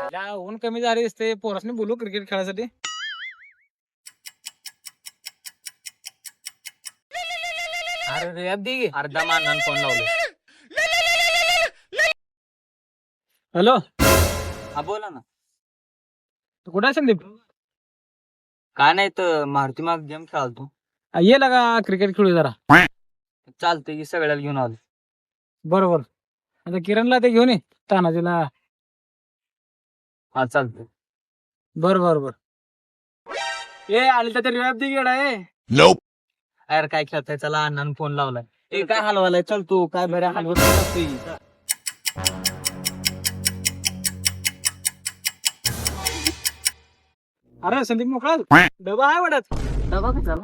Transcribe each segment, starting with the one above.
आयला ऊन कमी झाले दिसते पोरासने बोलू क्रिकेट खेळायसाठी. अरे रे अब दे अर्धा मानानं फोन लावले. हॅलो हा बोला ना. कुठे आहे संदीप? काय नाही तर मारुती माग गेम खेळालतो. ये लगा क्रिकेट खेळू जरा. चालतंय की सगळ्याला घेऊन आलो. बरोबर. आता किरणला ते घेऊन ये तानाजीला. हा चालतंय. बर बर बर. ए आली तर रिवाब दे गेडा ए. अरे काय खेळताय चला अण्णानं फोन लावलाय. ए काय हलवालाय चल तू काय बऱ्या हलवत नसतोय. अरे संदीप मोकळा डबा आहे वाटत. डबा काय झाला?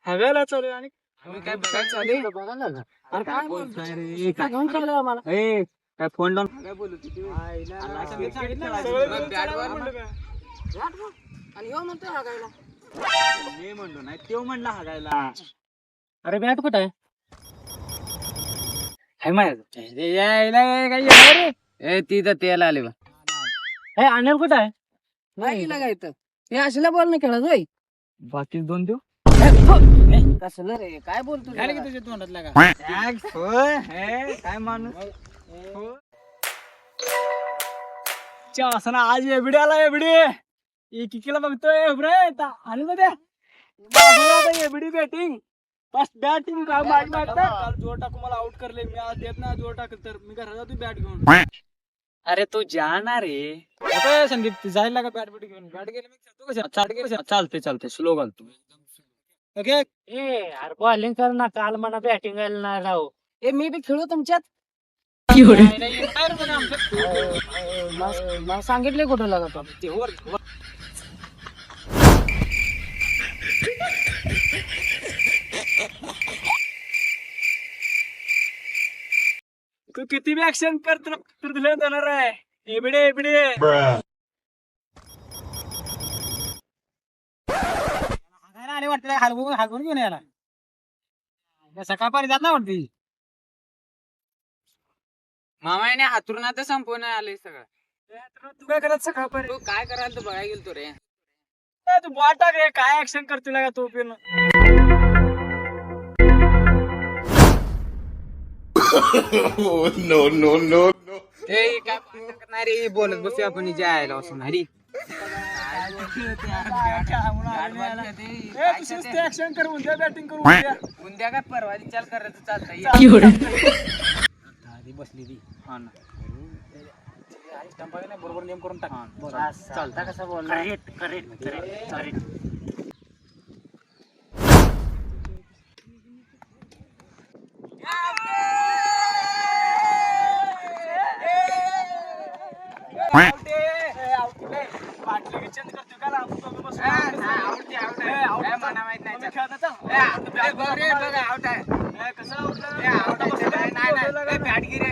हव्याला चालू आणि तुम्ही काय बघायचं आले? अरे काय बोलतोय रे? काय घेऊन चाललं आम्हाला? ए काय फोन लावून काय बोलत होती? आणि येऊ म्हणतो हागायला. मी म्हणलो नाही तो म्हणला हागायला. अरे बॅट कुठं आहे? हाय माझ्या. काय येणार रे? ए ती तर तेला आले बा. हे अनिल कुठं आहे? नाही लागायचं हे असल्या बॉल नाही खेळत होय. बाकी दोन देऊ. कसलं रे काय बोलतो झालं की तुझ्या तोंडात लागा. काय माणूस. असं आज एबडी आला एबडी. एकीला बघतोय आणि एबडी बॅटिंग फर्स्ट बॅटिंग जोर टाकू मला आउट करले. मी आज देत ना जोर टाकल तर मी घरात जातो बॅट घेऊन. अरे तू जाणार रे. आता संदीप जायला का बॅट बॅट घेऊन बॅट गेले मी खेळतो कशा चालते चालते स्लो घालतो. ओके. अरे बॉलिंग कर ना काल मला बॅटिंग नाही राहू. ए मी बी खेळू तुमच्यात. मग सांगितले कुठं लागत तू किती बी ऍक्शन कर तर तुला जाणार आहे. एबडे एबडे आले वाटतं हलवून हलवून घेऊन याला. सकाळपारी जात ना वाटती. मामाने हातरून आता संपवून आले सगळं. तू काय करत सकाळपारी? तू काय करायला बघायला गेलतो रे. तू बॉल टाक रे. काय ऍक्शन करतो लागा तू पण. no. ए काय नाही रे बोलत बसू आपण जायला असं नाही. ऍक्शन कर उद्या बॅटिंग करू उद्या. उद्या काय परवा चाल करायचं चालतंय. आधी बसली ती. हा ना. स्टंपाने बरोबर नेम करून टाक. चालता कसा बोल. करेक्ट बाटली चेंज करतो का आपण दोघं बसून. मला माहित नाही. तुम्ही खेळता चल. बघ रे बघ आउट आहे. कसं आउट बॅटगिरी